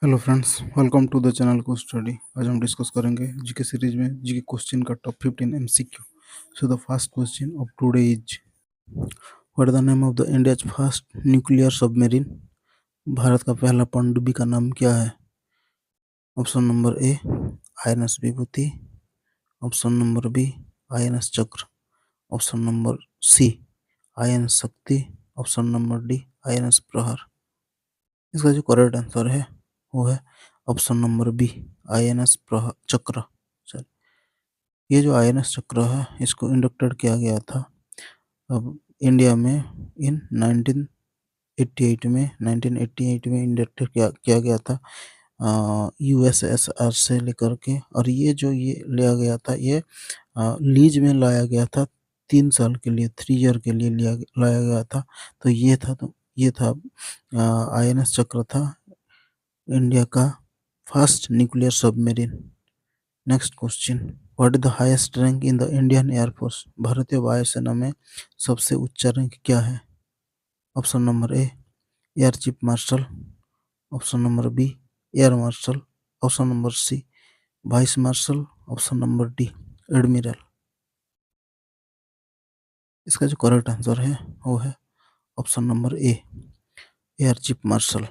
Hello friends, welcome to the channel को study. आज हम डिस्कस करेंगे जीके सीरीज में जीके क्वेश्चन का top 15 MCQ. So the first question of today is what is the name of the India's first nuclear submarine. भारत का पहला पनडुब्बी का नाम क्या है? Option number A INS Vibhuti, option number B INS Chakra, option number C INS Shakti, option number D INS Prahar. इसका जो करेक्ट आंसर है वो है ऑप्शन नंबर बी आईएनएस प्रहार चक्र। सॉरी, ये जो आईएनएस चक्र है इसको इंडक्टेड किया गया था अब इंडिया में इन 1988 में इंडक्टेड किया गया था यूएसएसआर से लेकर के। और ये लिया गया था, ये लीज में लाया गया था 3 साल के लिए, 3 ईयर के लिए लाया गया था। तो ये था आईएनएस चक्र था इंडिया का first nuclear submarine. Next question, what is the highest rank in the Indian air force. भारतीय वायुसेना में सबसे उच्च रैंक क्या है? Option number A air chief marshal, option number B air marshal, option number C vice marshal, option number D admiral. इसका जो correct answer है वो है option number A air chief marshal.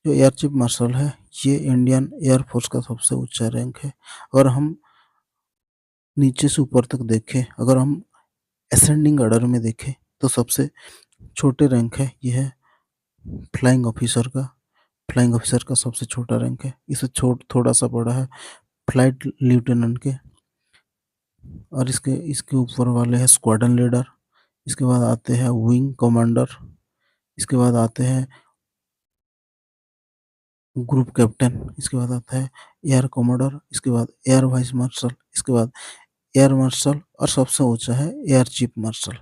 जो एयर चीफ मार्शल है ये Indian air force का सबसे ऊंचा रैंक है। अगर हम नीचे से ऊपर तक देखें, अगर हम असेंडिंग ऑर्डर में देखें तो सबसे छोटे रैंक है ये है फ्लाइंग ऑफिसर का। फ्लाइंग ऑफिसर का सबसे छोटा रैंक है, इससे थोड़ा सा बड़ा है फ्लाइट लेफ्टिनेंट के। और इसके इसके ऊपर वाले हैं स्क्वाड्रन लीडर, इसके बाद आते हैं विंग कमांडर, इसके बाद आते हैं ग्रुप कैप्टन, इसके बाद आता है एयर कमांडर, इसके बाद एयर वाइस मार्शल, इसके बाद एयर मार्शल और सबसे ऊंचा है air chief martial.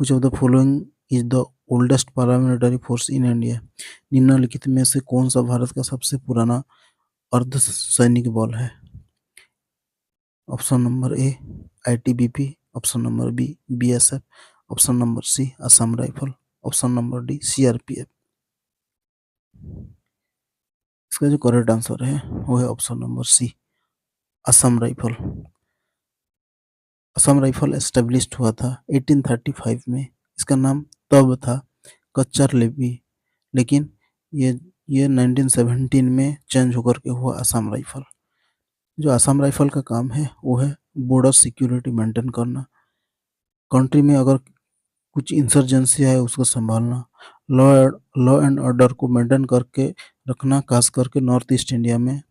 Which of the following is the oldest paramilitary force in India? निम्नलिखित में से कौन सा भारत का सबसे पुराना अर्ध सैनिक बल है? Option number A ITBP, option number B BSF, option number C Assam rifle, option number D CRPF. इसका जो करेक्ट आंसर है वो है option number C Assam rifle. Assam rifle established हुआ था 1835 में। इसका नाम तब था कच्चर लेवी, लेकिन ये ये 1917 में चेंज होकर के हुआ असम राइफल। जो असम राइफल का काम है वो है बॉर्डर सिक्योरिटी मेंटेन करना, कंट्री में अगर कुछ इंसर्जेंसी है उसको संभालना, लॉ लॉ एंड ऑर्डर को मेंटेन करके रखना, खास करके नॉर्थ ईस्ट इंडिया में,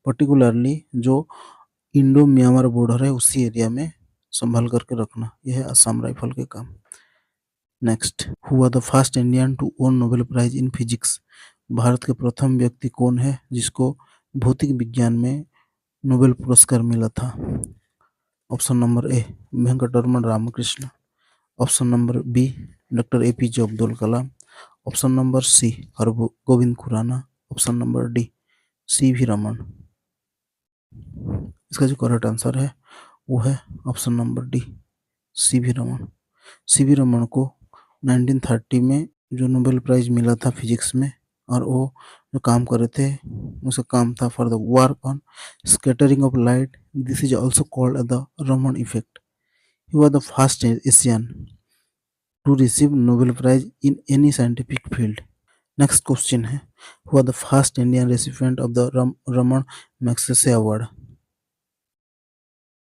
पर्टिकुलरली जो इंडो म्यांमार बॉर्डर है उसी एरिया में संभाल करके रखना, यह है असम राइफल के काम। Next, who was the first Indian to own Nobel prize in physics. भारत के प्रथम व्यक्ति कौन है जिसको भौतिक विज्ञान में नोबेल पुरस्कार मिला था? Option number A Venkatraman Ramakrishnan, option number B doctor APJ Abdul Kalam, option number C Hargobind Khorana, option number D CV Raman. इसका जो करेक्ट आंसर है वो है option number D CV Raman. CV Raman को 1930 में जो नोबेल प्राइज मिला था फिजिक्स में, और वो जो काम कर रहे थे उसका काम था for the work on scattering of light. This is also called the Raman effect. He was the first Asian to receive Nobel prize in any scientific field. Next question है, who are the first Indian recipient of the Raman Magsaysay award.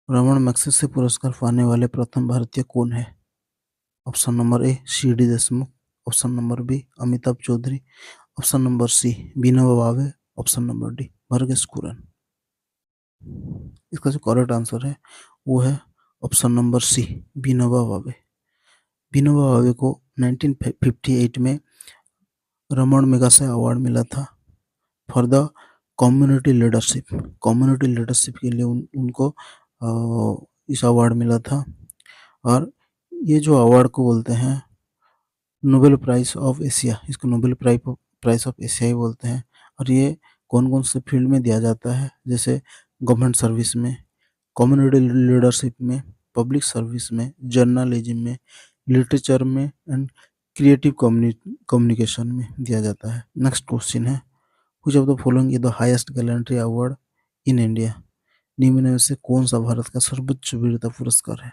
Raman Magsaysay पुरस्कार पाने वाले प्रथम भारतीय कौन है? Option number A C D Deshmukh, option number B Amitabh Chaudhary, option number C Vinoba Bhave, option number D Verghese Kurien. इसका जो करेक्ट आंसर है वो है ऑप्शन नंबर सी विनोबा भावे। विनोबा भावे को 1958 में रमन मैग्सेसे अवार्ड मिला था for the community leadership. Community leadership के लिए उनको इस अवार्ड मिला था। और ये जो अवार्ड को बोलते हैं नोबेल प्राइज ऑफ एशिया, इसको नोबेल प्राइज ऑफ एशिया ही बोलते हैं। और ये कौन कौन से फील्ड में दिया जाता है, जैसे गवर्नमेंट सर्विस में, कम्युनिटी लीडरशिप में, पब्लिक सर्विस में, जर्नलिज्म में, लिटरेचर में एंड क्रिएटिव कम्युनिकेशन में दिया जाता है। नेक्स्ट क्वेश्चन है, which of the following is the highest gallantry award in India? निम्न में से कौन सा भारत का सर्वोच्च वीरता पुरस्कार है?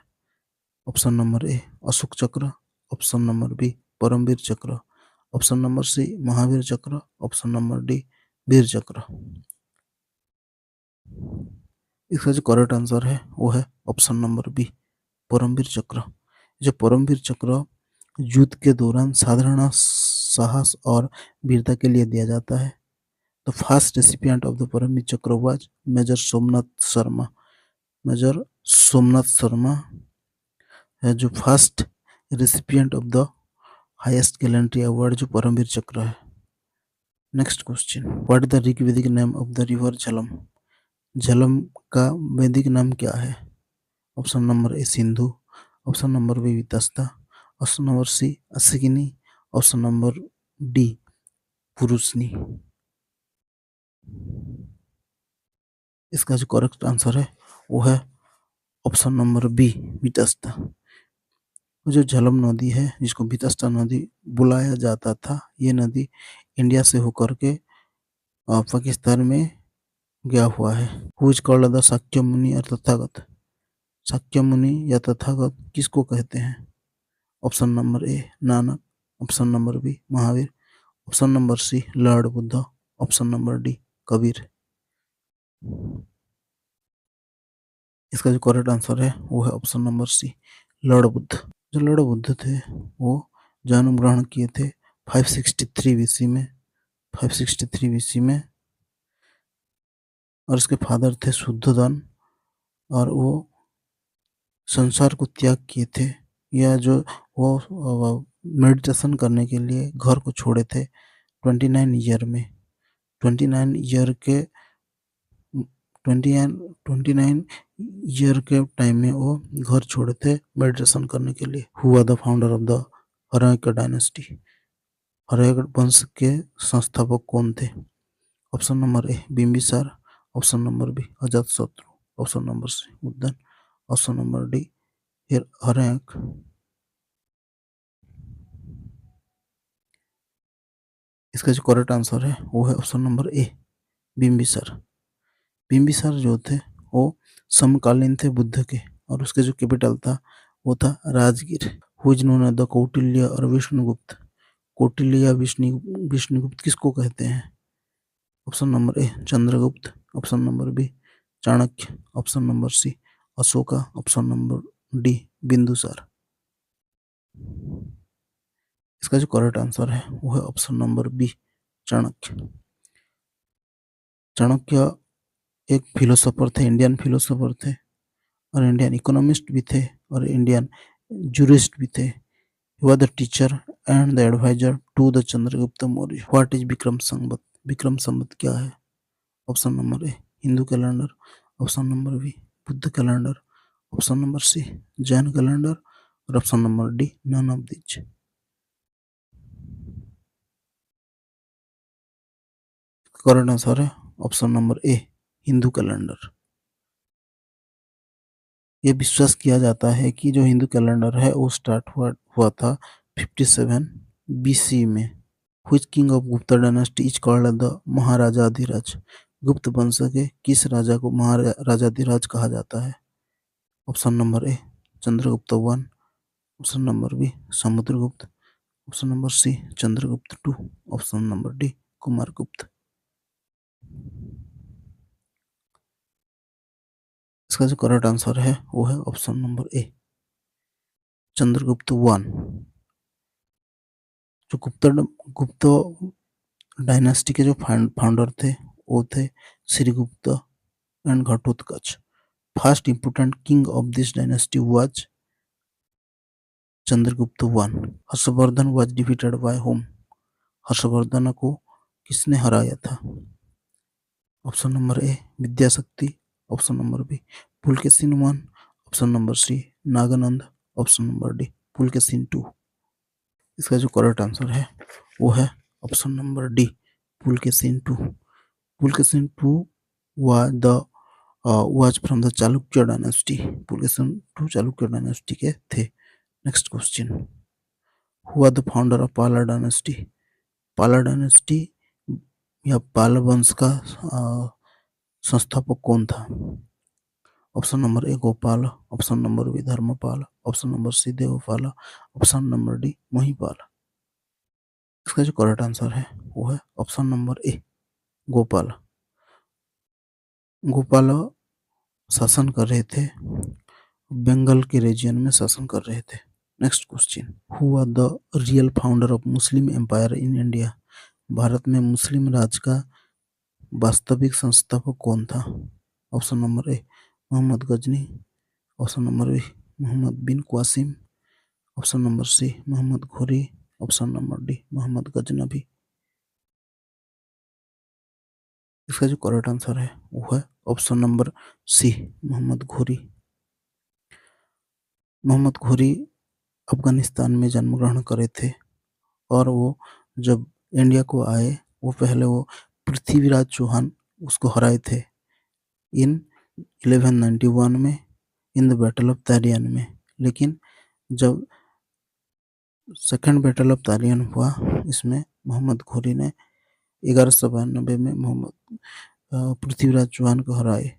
ऑप्शन नंबर ए अशोक चक्र, ऑप्शन नंबर बी परमवीर चक्र, ऑप्शन नंबर सी महावीर चक्र, ऑप्शन नंबर डी वीर चक्र। इसका जो करेक्ट आंसर है वो है ऑप्शन नंबर बी परमवीर चक्र। जो परमवीर चक्र युद्ध के दौरान साधारण साहस और वीरता के लिए दिया जाता है। The first recipient of the Param Vir Chakra was major Somnath Sharma. Major Somnath Sharma है जो first recipient of the highest gallantry award जो परमवीर चक्र है। Next question, what is the Rigvedic name of the river Jhelum? Jhelum का वैदिक नाम क्या है? Option number A Sindhu, option number B Vitasta, option number C Asikni, option number D Parushni. इसका जो करेक्ट आंसर है वो है ऑप्शन नंबर बी वितस्ता। जो झेलम नदी है जिसको वितस्ता नदी बुलाया जाता था, ये नदी इंडिया से होकर के पाकिस्तान में गया हुआ है। Who is called the Shakya मुनि और तथागत? शाक्य मुनि या तथागत किसको कहते हैं? Option number A Nanak, option number B Mahavir, option number C lord Buddha, option number D Kabir. इसका जो करेक्ट आंसर है वो है option number C lord Buddha. जो लॉर्ड बुद्ध थे वो जन्म ग्रहण किए थे 563 बीसी में, 563 बीसी में, और उसके फादर थे शुद्धोधन, और वो संसार को त्याग किए थे, या जो वो मेडिटेशन करने के लिए घर को छोड़े थे 29 ईयर में। 29 ईयर के 29 ईयर के टाइम में वो घर छोड़े थे मेडिटेशन करने के लिए। Who the founder of the Haryanka dynasty? Haryanka वंश के संस्थापक कौन थे? Option number A Bimbisara, option number B Ajatashatru, option number C Udayin, option number D Haryanka. इसका जो करेक्ट आंसर है वो है option number A Bimbisara. Bimbisara जो थे वो समकालीन थे बुद्ध के, और उसके जो कैपिटल था वो था Rajgir. Who is known as the Kautilya और विष्णुगुप्त? कौटिल्य या विष्णुगुप्त किसको कहते हैं? Option number A Chandragupta, option number B Chanakya, option number C Ashoka, option number D Bindusara. इसका जो करेक्ट आंसर है वो है option number B Chanakya. Chanakya एक फिलोसोफर थे, इंडियन फिलोसोफर थे, और इंडियन इकोनॉमिस्ट भी थे, और इंडियन जूरिस्ट भी थे। He was the teacher and the advisor to the Chandragupta Maurya. What is Vikram Samvat? Vikram Samvat क्या है? Option number A Hindu calendar, option number B Buddha calendar, option number C Jain calendar, और option number D none of this. Correct answer है option number A Hindu calendar. ये विश्वास किया जाता है कि जो हिंदू कैलेंडर है वो स्टार्ट हुआ था 57 बीसी में। Which king of Gupta dynasty is called the Maharajadhiraj? Gupta वंश के किस राजा को महाराजाधिराज कहा जाता है? Option number A Chandragupta one, option number B Samudragupta, option number C Chandragupta two, option number D Kumaragupta. इसका जो करेक्ट आंसर है वो है option number A Chandragupta one. जो गुप्त डायनेस्टी के जो फाउंडर थे वो थे Shrigupta and Ghatotkacha. First important king of this dynasty was Chandragupta one. Harshavardhana was defeated by whom? Harshavardhana को किसने हराया था? Option number A Vidyashakti, option number B Pulakeshin one, option number C Nagananda, option number D Pulakeshin two. इसका जो करेक्ट आंसर है वो है option number D Pulakeshin two. Pulakeshin two was from the Chalukya dynasty. Pulakeshin two Chalukya dynasty के थे। Next question, who are the founder of Pala dynasty? Pala dynasty या पाल वंश का संस्थापक कौन था? Option number A Gopal, option number B Dharmapal, option number C Devapal, option number D Mahipal. इसका जो करेक्ट आंसर है वो है option number A Gopal. Gopal शासन कर रहे थे, बंगाल के रीजन में शासन कर रहे थे। Next question, who are the real founder of Muslim empire in India? Bharat में मुस्लिम राज का वास्तविक संस्थापक कौन था? Option number A Mohammad Ghazni, option number B Mohammad bin Qasim, option number C Mohammad Ghori, option number D Mohammad Ghaznavi. इसका जो करेक्ट आंसर है वो है ऑप्शन नंबर सी मोहम्मद घोरी। मोहम्मद घोरी अफगानिस्तान में जन्म ग्रहण करे थे और वो जब इंडिया को आए वो पहले वो पृथ्वीराज चौहान उसको हराए थे इन 1191 में इन द बैटल ऑफ तारियान में। लेकिन जब सेकेंड बैटल ऑफ तारियान हुआ इसमें मोहम्मद घोरी ने 1192 में मोहम्मद पृथ्वीराज चौहान को हराए